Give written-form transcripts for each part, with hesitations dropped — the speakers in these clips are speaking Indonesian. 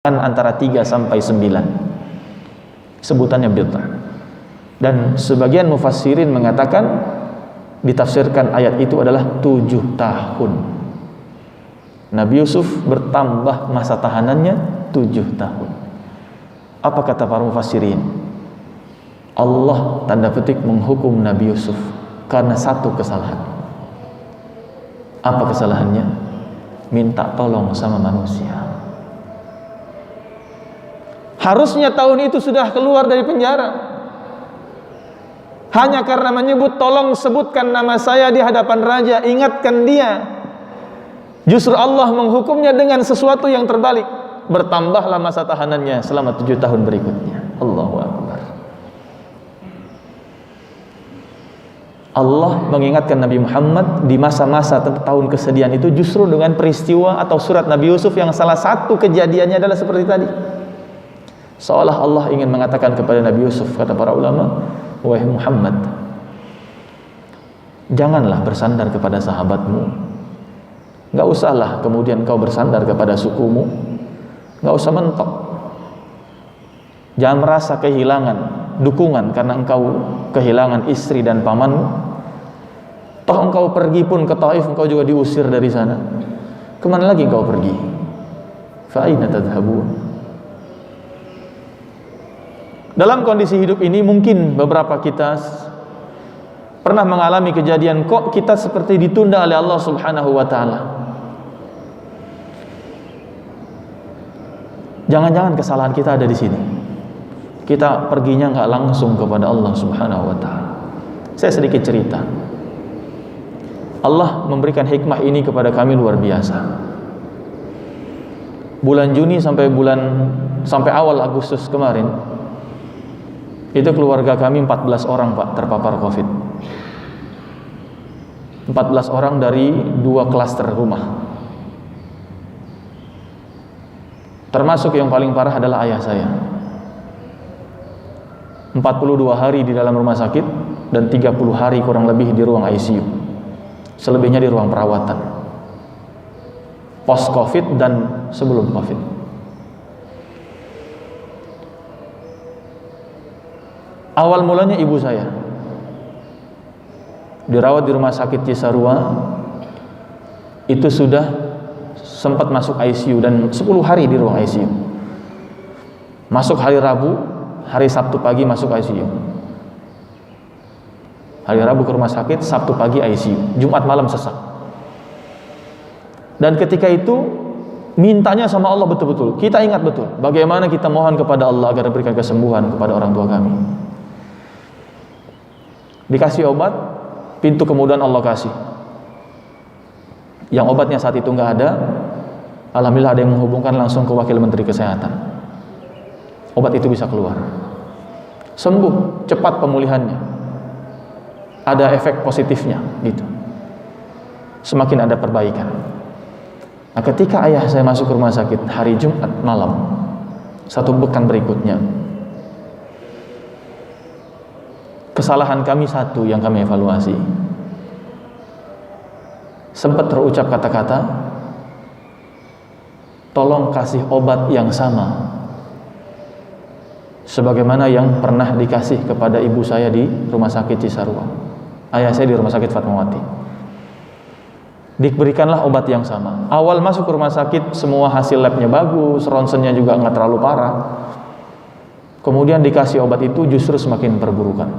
antara 3 sampai 9 sebutannya bid'ah. Dan sebagian mufassirin mengatakan ditafsirkan ayat itu adalah 7 tahun. Nabi Yusuf bertambah masa tahanannya 7 tahun. Apa kata para mufassirin? Allah tanda petik menghukum Nabi Yusuf karena satu kesalahan. Apa kesalahannya? Minta tolong sama manusia. Harusnya tahun itu sudah keluar dari penjara. Hanya karena menyebut, tolong sebutkan nama saya di hadapan raja, ingatkan dia. Justru Allah menghukumnya dengan sesuatu yang terbalik. Bertambahlah masa tahanannya selama 7 tahun berikutnya. Allahu Akbar. Allah mengingatkan Nabi Muhammad di masa-masa tahun kesedihan itu justru dengan peristiwa atau surat Nabi Yusuf yang salah satu kejadiannya adalah seperti tadi. Seolah Allah ingin mengatakan kepada Nabi Yusuf, kata para ulama, wahai Muhammad, janganlah bersandar kepada sahabatmu. Gak usahlah kemudian kau bersandar kepada sukumu. Gak usah mentok. Jangan merasa kehilangan dukungan karena engkau kehilangan istri dan pamanmu. Toh engkau pergi pun ke Taif, engkau juga diusir dari sana. Kemana lagi engkau pergi? Fa aina tadhhabun? Dalam kondisi hidup ini mungkin beberapa kita pernah mengalami kejadian, kok kita seperti ditunda oleh Allah Subhanahu wa taala. Jangan-jangan kesalahan kita ada di sini. Kita perginya nggak langsung kepada Allah Subhanahu wa taala. Saya sedikit cerita. Allah memberikan hikmah ini kepada kami luar biasa. Bulan Juni sampai awal Agustus kemarin, itu keluarga kami 14 orang Pak terpapar COVID. 14 orang dari 2 klaster rumah. Termasuk yang paling parah adalah ayah saya. 42 hari di dalam rumah sakit dan 30 hari kurang lebih di ruang ICU. Selebihnya di ruang perawatan. Post COVID dan sebelum COVID. Awal mulanya ibu saya dirawat di rumah sakit Cisarua. Itu sudah sempat masuk ICU dan 10 hari di ruang ICU. Masuk hari Rabu, hari Sabtu pagi masuk ICU. Hari Rabu ke rumah sakit, Sabtu pagi ICU, Jumat malam sesak. Dan ketika itu mintanya sama Allah betul-betul. Kita ingat betul bagaimana kita mohon kepada Allah agar berikan kesembuhan kepada orang tua kami. Dikasih obat, pintu kemudahan Allah kasih. Yang obatnya saat itu nggak ada, alhamdulillah ada yang menghubungkan langsung ke Wakil Menteri Kesehatan. Obat itu bisa keluar. Sembuh, cepat pemulihannya. Ada efek positifnya gitu. Semakin ada perbaikan. Nah, ketika ayah saya masuk ke rumah sakit hari Jumat malam, 1 pekan berikutnya, kesalahan kami satu yang kami evaluasi. Sempat terucap kata-kata, tolong kasih obat yang sama sebagaimana yang pernah dikasih kepada ibu saya di rumah sakit Cisarua. Ayah saya di rumah sakit Fatmawati. Diberikanlah obat yang sama. Awal masuk ke rumah sakit semua hasil labnya bagus, ronsennya juga nggak terlalu parah. Kemudian dikasih obat itu justru semakin perburukan.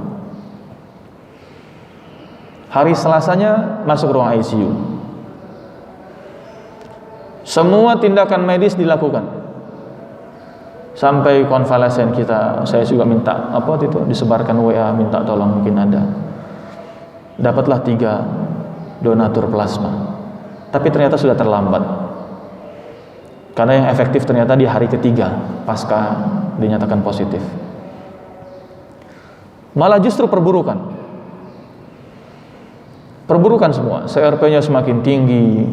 Hari Selasanya masuk ruang ICU. Semua tindakan medis dilakukan. Sampai konvalesen kita, saya juga minta disebarkan WA, minta tolong mungkin ada. Dapatlah 3 donatur plasma. Tapi ternyata sudah terlambat. Karena yang efektif ternyata di hari ketiga pasca dinyatakan positif. Malah justru perburukan. Perburukan semua. CRP-nya semakin tinggi.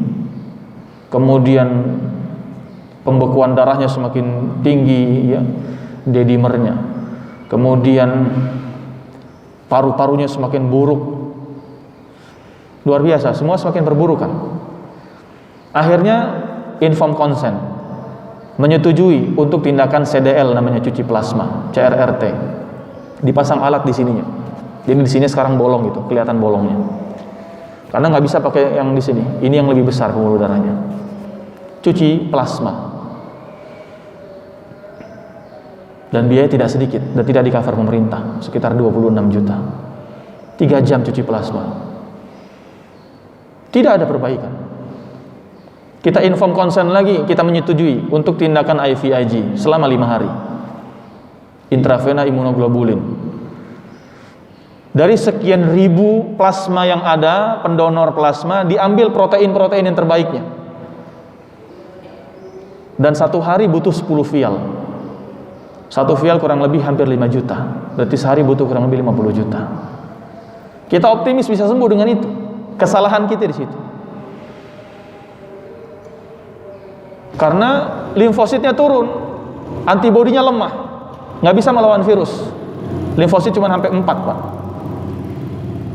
Kemudian pembekuan darahnya semakin tinggi ya, D-dimernya. Kemudian paru-parunya semakin buruk. Luar biasa, semua semakin perburukan. Akhirnya inform konsen. menyetujui untuk tindakan CDL, namanya cuci plasma, CRRT. Dipasang alat di sininya. Jadi di sini sekarang bolong gitu, kelihatan bolongnya. Karena nggak bisa pakai yang di sini. Ini yang lebih besar pembuluh darahnya. Cuci plasma. Dan biaya tidak sedikit dan tidak di-cover pemerintah, sekitar 26 juta. 3 jam cuci plasma. Tidak ada perbaikan. Kita inform konsen lagi, kita menyetujui untuk tindakan IVIG selama 5 hari. Intravena imunoglobulin. Dari sekian ribu plasma yang ada, pendonor plasma, diambil protein-protein yang terbaiknya. Dan 1 hari butuh 10 vial. 1 vial kurang lebih hampir 5 juta. Berarti sehari butuh kurang lebih 50 juta. Kita optimis bisa sembuh dengan itu. Kesalahan kita di situ. Karena limfositnya turun, antibodinya lemah, nggak bisa melawan virus. Limfosit cuma sampai 4, Pak.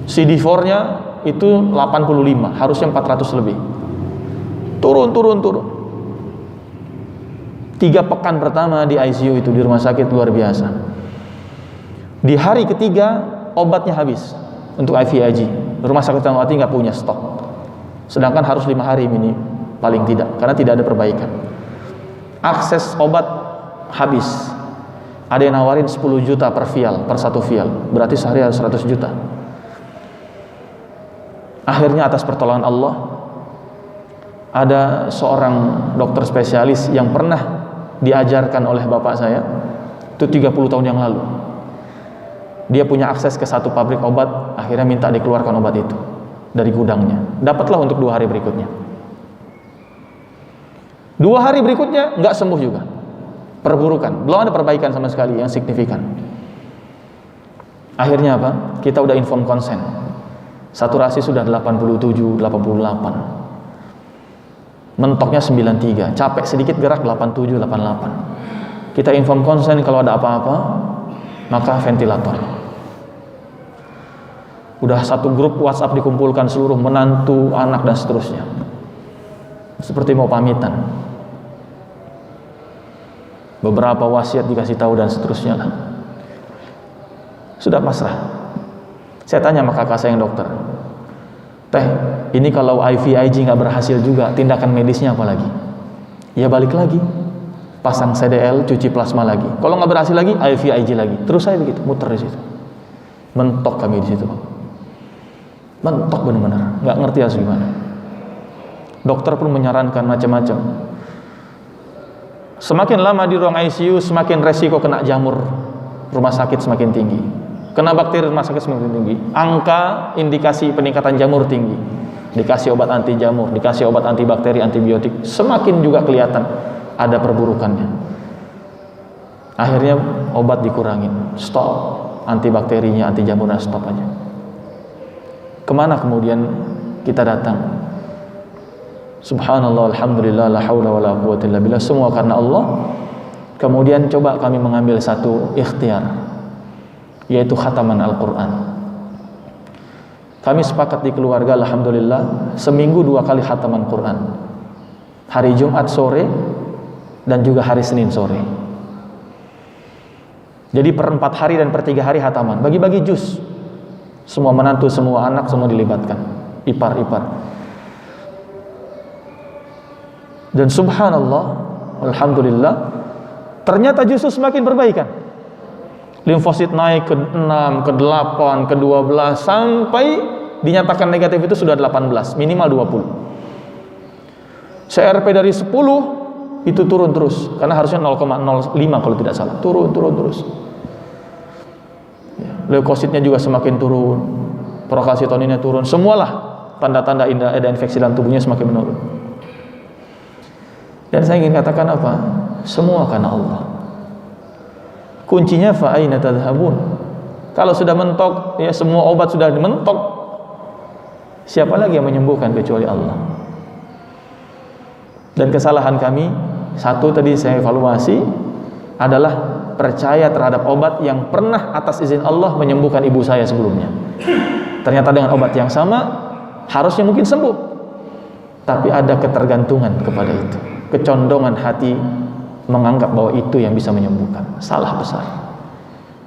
CD4-nya itu 85, harusnya 400 lebih. Turun. 3 pekan pertama di ICU itu di rumah sakit luar biasa. Di hari ketiga obatnya habis untuk IVIG. Rumah sakit Fatmawati nggak punya stok. Sedangkan harus 5 hari ini paling tidak, karena tidak ada perbaikan. Akses obat habis. Ada yang nawarin 10 juta per vial, per 1 vial. Berarti sehari harus 100 juta. Akhirnya atas pertolongan Allah, ada seorang dokter spesialis yang pernah diajarkan oleh bapak saya, itu 30 tahun yang lalu. Dia punya akses ke 1 pabrik obat, akhirnya minta dikeluarkan obat itu dari gudangnya. Dapatlah untuk 2 hari berikutnya. 2 hari berikutnya nggak sembuh juga, perburukan, belum ada perbaikan sama sekali yang signifikan. Akhirnya apa? Kita udah inform konsen, saturasi sudah 87, 88, mentoknya 93, capek sedikit gerak 87, 88. Kita inform konsen kalau ada apa-apa, maka ventilator. Udah 1 grup WhatsApp dikumpulkan seluruh menantu, anak dan seterusnya. Seperti mau pamitan. Beberapa wasiat dikasih tahu dan seterusnya lah. Sudah pasrah. Saya tanya sama kakak saya yang dokter, "Teh, ini kalau IVIG nggak berhasil juga, tindakan medisnya apa lagi?" Ya balik lagi, pasang CDL, cuci plasma lagi. Kalau nggak berhasil lagi, IVIG lagi. Terus saya begitu, muter di situ. Mentok kami di situ, Pak. Mentok benar-benar, nggak ngerti harus gimana. Dokter pun menyarankan macam-macam. Semakin lama di ruang ICU, semakin resiko kena jamur rumah sakit semakin tinggi. Kena bakteri rumah sakit semakin tinggi. Angka indikasi peningkatan jamur tinggi. Dikasih obat anti jamur, dikasih obat antibakteri, antibiotik, semakin juga kelihatan ada perburukannya. Akhirnya obat dikurangin, stop, antibakterinya, anti jamurnya stop aja. Kemana kemudian kita datang? Subhanallah, alhamdulillah, la haula wala quwwata illa billah, semua karena Allah. Kemudian coba kami mengambil satu ikhtiar, yaitu khataman Al-Quran. Kami sepakat di keluarga, alhamdulillah, seminggu 2 kali khataman Quran. Hari Jumat sore dan juga hari Senin sore. Jadi per 4 hari dan per 3 hari khataman. Bagi-bagi juz. Semua menantu, semua anak, semua dilibatkan. Ipar-ipar. Dan subhanallah, alhamdulillah, ternyata justru semakin perbaikan. Limfosit naik ke 6, ke 8, ke 12, sampai dinyatakan negatif itu sudah 18, minimal 20. CRP dari 10 itu turun terus, karena harusnya 0,05 kalau tidak salah, turun terus. Leukositnya juga semakin turun, prokalsitoninnya turun, semualah tanda-tanda ada infeksi dalam tubuhnya semakin menurun. Dan saya ingin katakan apa? Semua karena Allah. Kuncinya fa aina tadhhabun. Kalau sudah mentok, ya semua obat sudah mentok, siapa lagi yang menyembuhkan kecuali Allah? Dan kesalahan kami, satu tadi saya evaluasi, adalah percaya terhadap obat yang pernah atas izin Allah menyembuhkan ibu saya sebelumnya. Ternyata dengan obat yang sama harusnya mungkin sembuh, tapi ada ketergantungan kepada itu, kecondongan hati menganggap bahwa itu yang bisa menyembuhkan. Salah besar.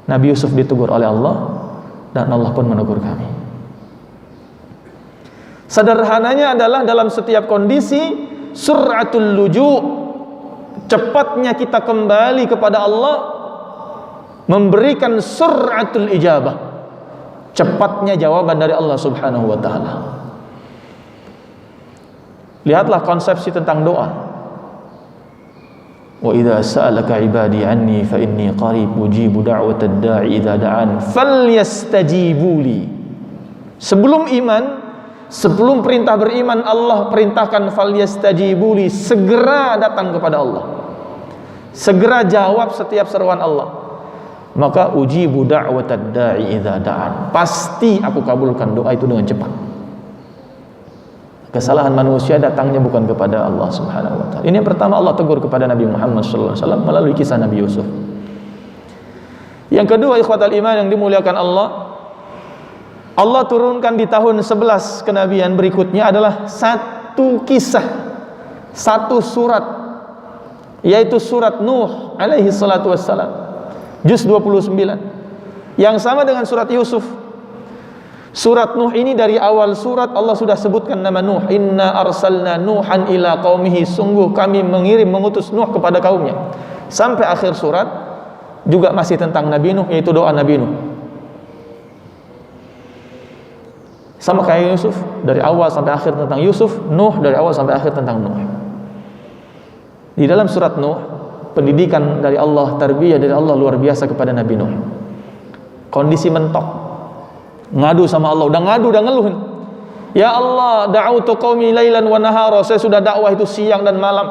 Nabi Yusuf ditegur oleh Allah dan Allah pun menegur kami. Sederhananya adalah dalam setiap kondisi sur'atul luju', cepatnya kita kembali kepada Allah, memberikan sur'atul ijabah, cepatnya jawaban dari Allah Subhanahu wa taala. Lihatlah konsepsi tentang doa. Wa idza sa'alaka 'ibadi 'anni fa inni qarib ujibu da'watad da'i idza da'an falyastajibu li. Sebelum iman, sebelum perintah beriman, Allah perintahkan falyastajibu li, segera datang kepada Allah, segera jawab setiap seruan Allah. Maka ujibu da'watad da'i idza da'an, pasti aku kabulkan doa itu dengan cepat. Kesalahan manusia datangnya bukan kepada Allah Subhanahu wa taala. Ini yang pertama Allah tegur kepada Nabi Muhammad sallallahu alaihi wasallam melalui kisah Nabi Yusuf. Yang kedua, ikhwatal iman yang dimuliakan Allah, Allah turunkan di tahun 11 kenabian berikutnya adalah satu kisah, satu surat, yaitu surat Nuh alaihi salatu wassalam, juz 29, yang sama dengan surat Yusuf. Surat Nuh ini dari awal surat Allah sudah sebutkan nama Nuh. Inna arsalna Nuhan ila qaumihi, sungguh kami mengutus Nuh kepada kaumnya. Sampai akhir surat juga masih tentang Nabi Nuh, yaitu doa Nabi Nuh. Sama kayak Yusuf, dari awal sampai akhir tentang Yusuf. Nuh dari awal sampai akhir tentang Nuh. Di dalam surat Nuh, pendidikan dari Allah, tarbiyah dari Allah luar biasa kepada Nabi Nuh. Kondisi mentok, ngadu sama Allah, udah ngadu, udah ngeluh. Ya Allah, da'utu qaumi lailan wa nahara, saya sudah dakwah itu siang dan malam.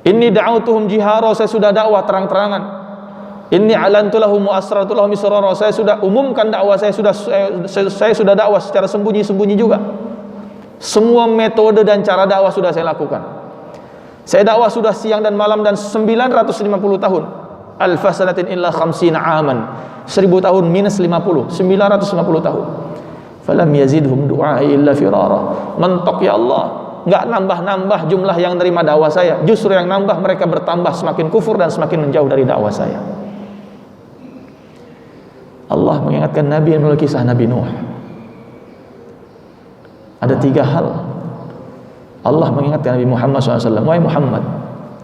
Inni da'utuhum jihara, saya sudah dakwah terang-terangan. Inni alantu lahum wa asrartu lahum israra, saya sudah umumkan dakwah, saya sudah dakwah secara sembunyi-sembunyi juga. Semua metode dan cara dakwah sudah saya lakukan. Saya dakwah sudah siang dan malam, dan 950 tahun. Alfa sanatin illa khamsina aman, 1000 tahun minus 50, 950 tahun. Falam yazidhum du'ai illa firara. Mentok ya Allah, enggak nambah-nambah jumlah yang nerima dakwah saya, justru yang nambah mereka bertambah, semakin kufur dan semakin menjauh dari dakwah saya. Allah mengingatkan Nabi melalui kisah Nabi Nuh. Ada 3 hal Allah mengingatkan Nabi Muhammad SAW. Wahai Muhammad,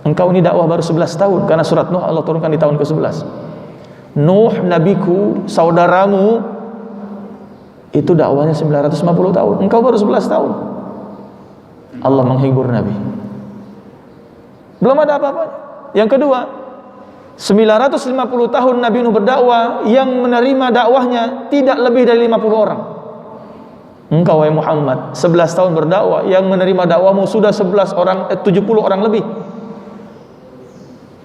engkau ini dakwah baru 11 tahun, karena surat Nuh Allah turunkan di tahun ke-11. Nuh nabiku, saudaramu, itu dakwahnya 950 tahun, engkau baru 11 tahun. Allah menghibur Nabi, belum ada apa-apanya. Yang kedua, 950 tahun Nabi Nuh berdakwah, yang menerima dakwahnya tidak lebih dari 50 orang. Engkau wahai Muhammad 11 tahun berdakwah, yang menerima dakwahmu sudah 70 orang lebih.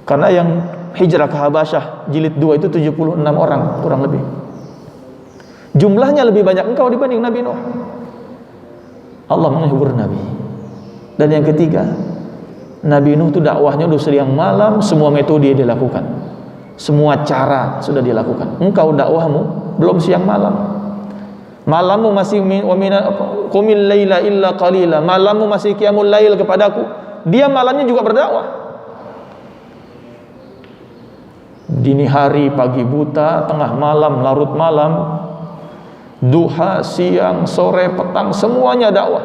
Karena yang hijrah ke Habasyah jilid 2 itu 76 orang kurang lebih. Jumlahnya lebih banyak engkau dibanding Nabi Nuh. Allah menghibur Nabi. Dan yang ketiga, Nabi Nuh itu dakwahnya udah siang malam, semua metode dia dilakukan, semua cara sudah dilakukan. Engkau dakwahmu belum siang malam, malammu masih qumil laila illa qalila, malammu masih qiyamul lail kepadaku. Dia malamnya juga berdakwah. Dini hari, pagi buta, tengah malam, larut malam, duha, siang, sore, petang, semuanya dakwah.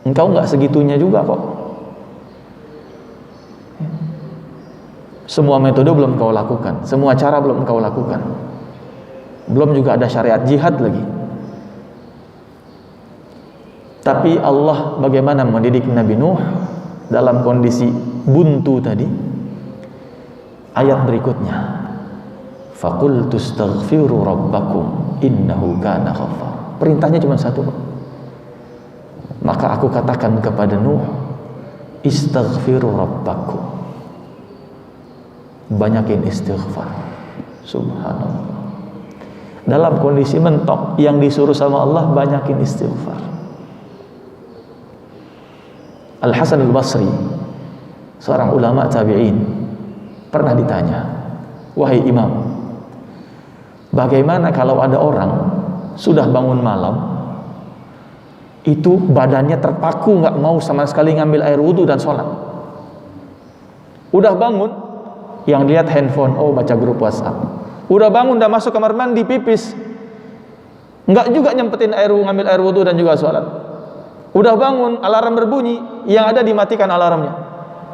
Engkau enggak segitunya juga kok. Semua metode belum kau lakukan, semua cara belum kau lakukan, belum juga ada syariat jihad lagi. Tapi Allah bagaimana mendidik Nabi Nuh dalam kondisi buntu tadi? Ayat berikutnya, faqultu astaghfiru rabbakum innahu kana ghaffar. Perintahnya cuma satu, maka aku katakan kepada Nuh, istaghfiru rabbakum, banyakin istighfar. Subhanallah, dalam kondisi mentok yang disuruh sama Allah banyakin istighfar. Al-Hasan al-Basri, seorang ulama tabi'in, pernah ditanya, wahai imam, bagaimana kalau ada orang sudah bangun malam itu badannya terpaku, nggak mau sama sekali ngambil air wudhu dan sholat. Udah bangun, yang lihat handphone, oh baca grup WhatsApp. Udah bangun, udah masuk kamar mandi, pipis, nggak juga nyempetin air, ngambil air wudhu dan juga sholat. Udah bangun, alarm berbunyi, yang ada dimatikan alarmnya.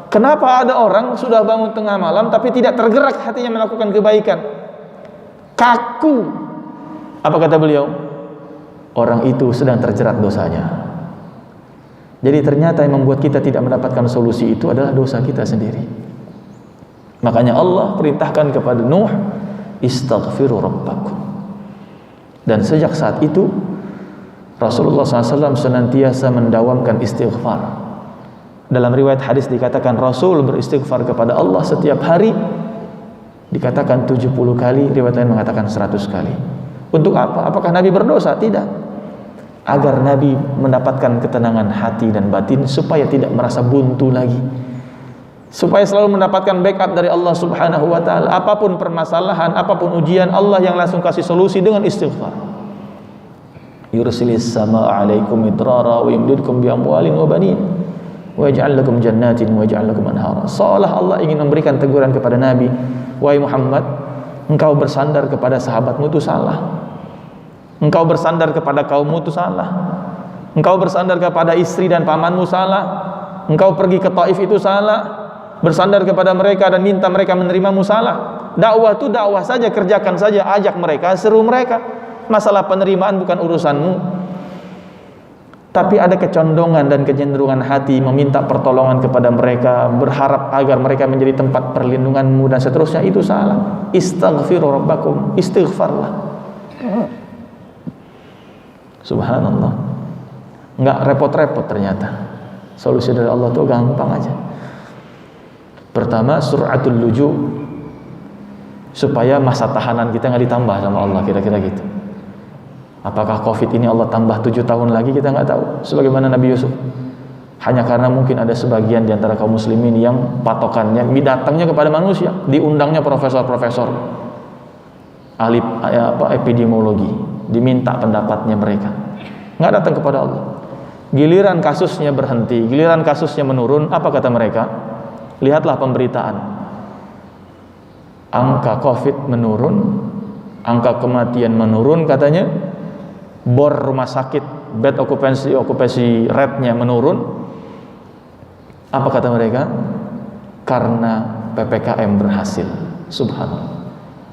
Kenapa ada orang sudah bangun tengah malam tapi tidak tergerak hatinya melakukan kebaikan? Kaku. Apa kata beliau? Orang itu sedang terjerat dosanya. Jadi ternyata yang membuat kita tidak mendapatkan solusi itu adalah dosa kita sendiri. Makanya Allah perintahkan kepada Nuh, istaghfiru rabbakum. Dan sejak saat itu Rasulullah SAW senantiasa mendawamkan istighfar. Dalam riwayat hadis dikatakan Rasul beristighfar kepada Allah setiap hari, dikatakan 70 kali, riwayat lain mengatakan 100 kali. Untuk apa? Apakah Nabi berdosa? Tidak. Agar Nabi mendapatkan ketenangan hati dan batin, supaya tidak merasa buntu lagi, supaya selalu mendapatkan backup dari Allah Subhanahu wa ta'ala. Apapun permasalahan, apapun ujian, Allah yang langsung kasih solusi dengan istighfar. Yursilis samaa 'alaikum midrara wa yumdidkum bi amwalin wa banin wa yaj'al lakum jannatin wa yaj'al lakum anhara. Seolah Allah ingin memberikan teguran kepada Nabi, wahai Muhammad, engkau bersandar kepada sahabatmu itu salah. Engkau bersandar kepada kaummu itu salah. Engkau bersandar kepada istri dan pamanmu salah. Engkau pergi ke Taif itu salah. Bersandar kepada mereka dan minta mereka menerimamu salah. Dakwah itu dakwah saja, kerjakan saja, ajak mereka, seru mereka. Masalah penerimaan bukan urusanmu. Tapi ada kecondongan dan kecenderungan hati meminta pertolongan kepada mereka, berharap agar mereka menjadi tempat perlindunganmu dan seterusnya, itu salah. Istaghfiru rabbakum, istighfarlah. Subhanallah. Enggak repot-repot ternyata. Solusi dari Allah itu gampang aja. Pertama, suratul luju, supaya masa tahanan kita nggak ditambah sama Allah, kira-kira gitu. Apakah Covid ini Allah tambah 7 tahun lagi, kita nggak tahu. Sebagaimana Nabi Yusuf. Hanya karena mungkin ada sebagian di antara kaum muslimin yang patokannya datangnya kepada manusia, diundangnya profesor-profesor ahli epidemiologi, diminta pendapatnya mereka, nggak datang kepada Allah. Giliran kasusnya berhenti, giliran kasusnya menurun, apa kata mereka? Lihatlah pemberitaan, angka Covid menurun, angka kematian menurun katanya, bor rumah sakit, bed occupancy rate-nya menurun. Apa kata mereka? Karena PPKM berhasil. Subhanallah.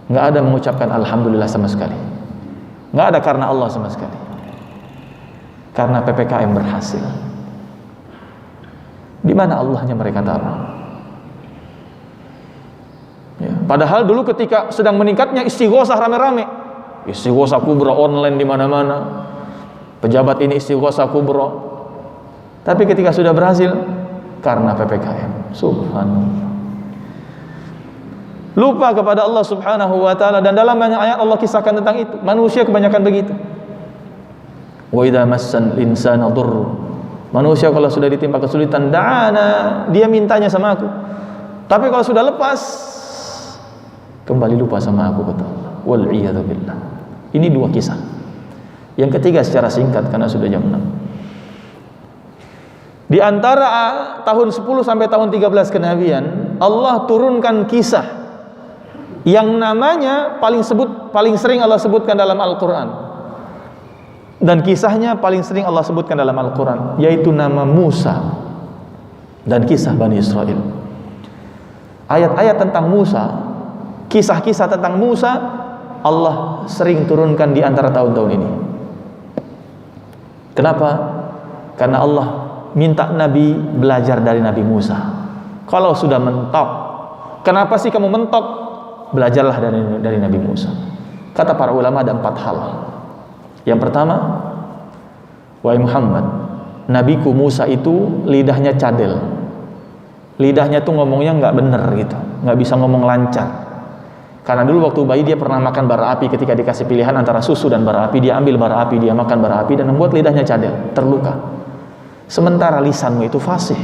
Nggak ada mengucapkan alhamdulillah sama sekali. Nggak ada karena Allah sama sekali. Karena PPKM berhasil. Di mana Allahnya mereka taruh? Ya. Padahal dulu ketika sedang meningkatnya istighosah rame-rame, istighosah kubra online di mana-mana, pejabat ini istighosah kubra. Tapi ketika sudah berhasil, karena PPKM. Subhanallah. Lupa kepada Allah Subhanahu wa ta'ala. Dan dalam banyak ayat Allah kisahkan tentang itu. Manusia kebanyakan begitu. Wa idza massal insana dhurr. Manusia kalau sudah ditimpa kesulitan, da'ana, dia mintanya sama aku. Tapi kalau sudah lepas, kembali lupa sama aku, kata Allah. Wal iyadu billah. Ini 2 kisah. Yang ketiga secara singkat karena sudah jam 6. Di antara tahun 10 sampai tahun 13 kenabian, Allah turunkan kisah yang namanya paling sering Allah sebutkan dalam Al-Quran, dan kisahnya paling sering Allah sebutkan dalam Al-Quran, yaitu nama Musa dan kisah Bani Israel. Ayat-ayat tentang Musa, kisah-kisah tentang Musa, Allah sering turunkan di antara tahun-tahun ini. Kenapa? Karena Allah minta Nabi belajar dari Nabi Musa. Kalau sudah mentok, kenapa sih kamu mentok? Belajarlah dari Nabi Musa. Kata para ulama ada 4 hal. Yang pertama, wahai Muhammad, Nabiku Musa itu lidahnya cadel. Lidahnya tuh ngomongnya nggak bener gitu, nggak bisa ngomong lancar. Karena dulu waktu bayi dia pernah makan bara api, ketika dikasih pilihan antara susu dan bara api, dia ambil bara api, dia makan bara api dan membuat lidahnya cadel, terluka. Sementara lisanmu itu fasih.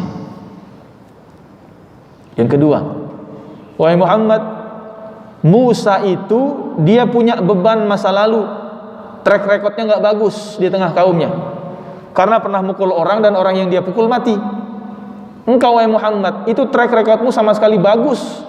Yang kedua, wahai Muhammad, Musa itu dia punya beban masa lalu, track recordnya nggak bagus di tengah kaumnya. karena pernah mukul orang dan orang yang dia pukul mati. Engkau wahai Muhammad, itu track recordmu sama sekali bagus,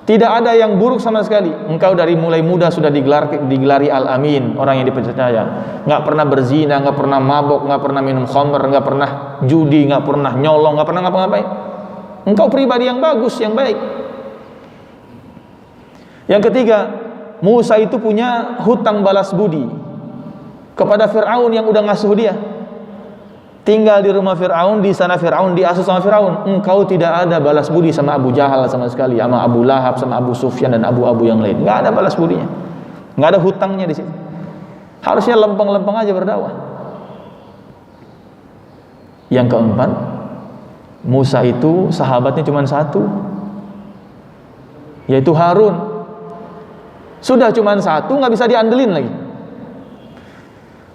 tidak ada yang buruk sama sekali. Engkau dari mulai muda sudah digelari Al-Amin, orang yang dipercaya, nggak pernah berzina, nggak pernah mabok, nggak pernah minum khamr, nggak pernah judi, nggak pernah nyolong, nggak pernah ngapa-ngapain. Engkau pribadi yang bagus, yang baik. Yang ketiga, Musa itu punya hutang balas budi kepada Fir'aun yang udah ngasuh dia. Tinggal di rumah Fir'aun, di sana Fir'aun, diasuh sama Fir'aun. Engkau tidak ada balas budi sama Abu Jahal sama sekali, sama Abu Lahab, sama Abu Sufyan dan abu-abu yang lain. Nggak ada balas budinya, nggak ada hutangnya di situ. Harusnya lempeng-lempeng aja berdakwah. Yang keempat, Musa itu sahabatnya cuma satu, yaitu Harun. Sudah cuma satu, nggak bisa diandelin lagi.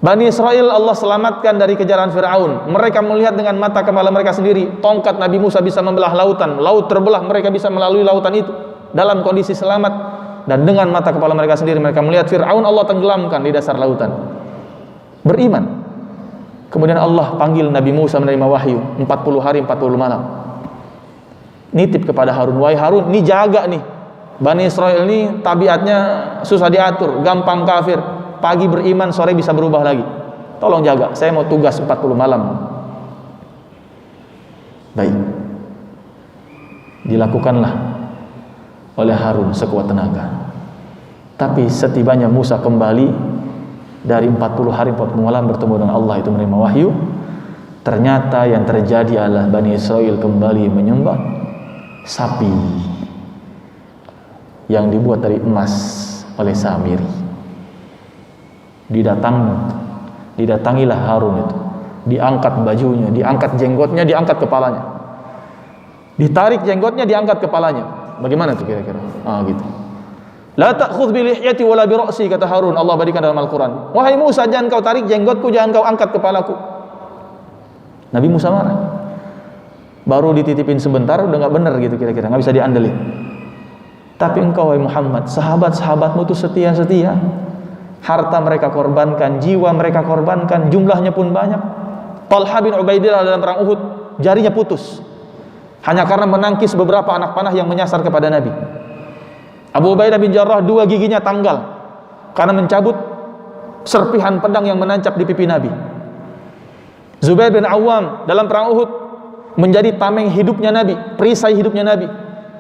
Bani Israel Allah selamatkan dari kejaran Fir'aun. Mereka melihat dengan mata kepala mereka sendiri, tongkat Nabi Musa bisa membelah lautan, laut terbelah, mereka bisa melalui lautan itu dalam kondisi selamat. Dan dengan mata kepala mereka sendiri mereka melihat Fir'aun Allah tenggelamkan di dasar lautan. Beriman. Kemudian Allah panggil Nabi Musa menerima wahyu 40 hari 40 malam. Nitip kepada Harun, wahai Harun, ini jaga nih, Bani Israel ini tabiatnya susah diatur, gampang kafir. Pagi beriman, sore bisa berubah lagi. Tolong jaga, saya mau tugas 40 malam. Baik. Dilakukanlah oleh Harun sekuat tenaga. Tapi setibanya Musa kembali dari 40 hari 40 malam bertemu dengan Allah itu menerima wahyu, ternyata yang terjadi adalah Bani Israel kembali menyembah sapi yang dibuat dari emas oleh Samiri. Didatangilah Harun itu, diangkat bajunya, diangkat jenggotnya, diangkat kepalanya, ditarik jenggotnya, diangkat kepalanya. Bagaimana tuh kira-kira? Gitu. La ta'khudh bi lihyati wala bi ra'si, kata Harun, Allah berikan dalam Al-Qur'an. Wahai Musa, jangan kau tarik jenggotku, jangan kau angkat kepalaku. Nabi Musa marah. Baru dititipin sebentar udah enggak benar gitu kira-kira, enggak bisa diandelin. Tapi engkau wahai Muhammad, sahabat-sahabatmu itu setia-setia. Harta mereka korbankan, jiwa mereka korbankan, jumlahnya pun banyak. Talha bin Ubaidillah dalam perang Uhud, jarinya putus hanya karena menangkis beberapa anak panah yang menyasar kepada Nabi. Abu Ubaidah bin Jarrah, 2 giginya tanggal karena mencabut serpihan pedang yang menancap di pipi Nabi. Zubair bin Awam dalam perang Uhud menjadi tameng hidupnya Nabi, perisai hidupnya Nabi.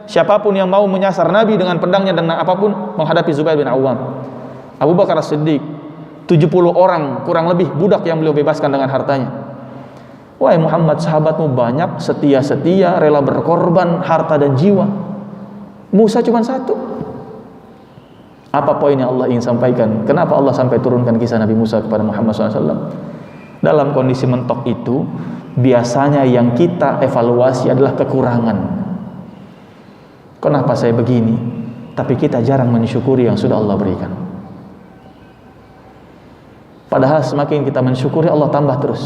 Siapapun yang mau menyasar Nabi dengan pedangnya dan apapun menghadapi Zubair bin Awam. Abu Bakar As-Siddiq, 70 orang kurang lebih budak yang beliau bebaskan dengan hartanya. Wahai Muhammad, sahabatmu banyak, setia-setia, rela berkorban harta dan jiwa. Musa cuma satu. Apa poin yang Allah ingin sampaikan? Kenapa Allah sampai turunkan kisah Nabi Musa kepada Muhammad SAW? Dalam kondisi mentok itu, biasanya yang kita evaluasi adalah kekurangan. Kenapa saya begini? Tapi kita jarang mensyukuri yang sudah Allah berikan. Padahal semakin kita mensyukuri, Allah tambah terus.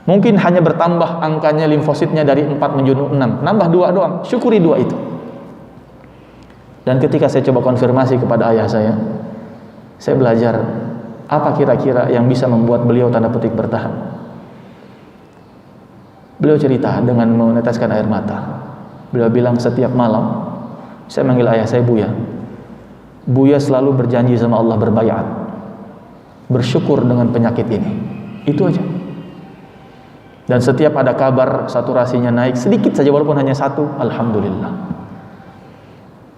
Mungkin hanya bertambah angkanya limfositnya dari 4 menjadi 6, nambah 2 doang, syukuri 2 itu. Dan ketika saya coba konfirmasi kepada ayah saya belajar apa kira-kira yang bisa membuat beliau tanda petik bertahan. Beliau cerita dengan meneteskan air mata. Beliau bilang setiap malam saya manggil ayah saya Buya. Buya selalu berjanji sama Allah, berbaiat, bersyukur dengan penyakit ini. Itu aja. Dan setiap ada kabar saturasinya naik sedikit saja, walaupun hanya 1, alhamdulillah.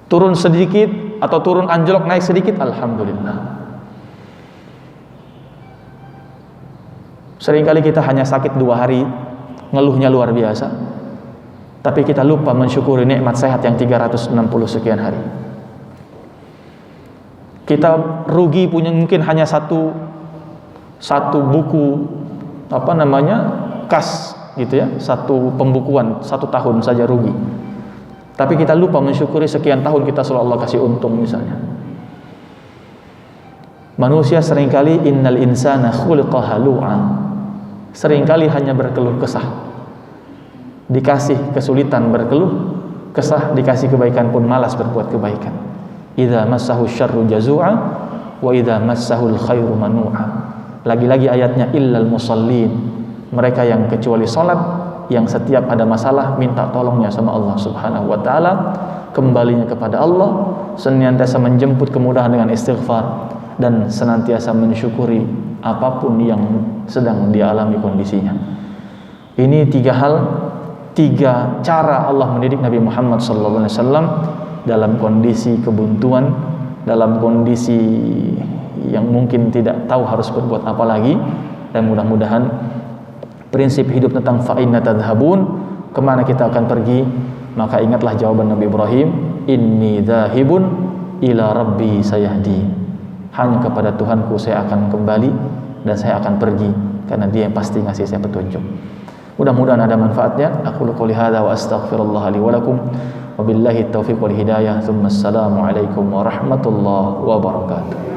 Turun sedikit atau turun anjlok naik sedikit, alhamdulillah. Seringkali kita hanya sakit 2 hari, ngeluhnya luar biasa, tapi kita lupa mensyukuri nikmat sehat yang 360 sekian hari. Kita rugi punya mungkin hanya satu buku kas gitu ya, satu pembukuan 1 tahun saja rugi. Tapi kita lupa mensyukuri sekian tahun kita selalu Allah kasih untung misalnya. Manusia seringkali innal insana khuliqa halu'a, seringkali hanya berkeluh kesah. Dikasih kesulitan berkeluh kesah, dikasih kebaikan pun malas berbuat kebaikan. Idza massahu syarru jazu'a wa idza massahul khairu manu'a. Lagi-lagi ayatnya illal musallin, mereka yang kecuali salat, yang setiap ada masalah minta tolongnya sama Allah Subhanahu wa taala, kembalinya kepada Allah, senantiasa menjemput kemudahan dengan istighfar dan senantiasa mensyukuri apapun yang sedang dialami kondisinya. Ini 3 hal, 3 cara Allah mendidik Nabi Muhammad sallallahu alaihi wasallam dalam kondisi kebuntuan, dalam kondisi yang mungkin tidak tahu harus berbuat apa lagi. Dan mudah-mudahan prinsip hidup tentang fa inna tadhhabun, kemana kita akan pergi, maka ingatlah jawaban Nabi Ibrahim, inni dzahibun ila rabbi sayahdi, hanya kepada Tuhanku saya akan kembali dan saya akan pergi, karena Dia yang pasti ngasih saya petunjuk. Mudah-mudahan ada manfaatnya. Aku qouli hadza wa astaghfirullah li wa lakum, wabillahi taufiq wal hidayah. Assalamu alaikum warahmatullahi wabarakatuh.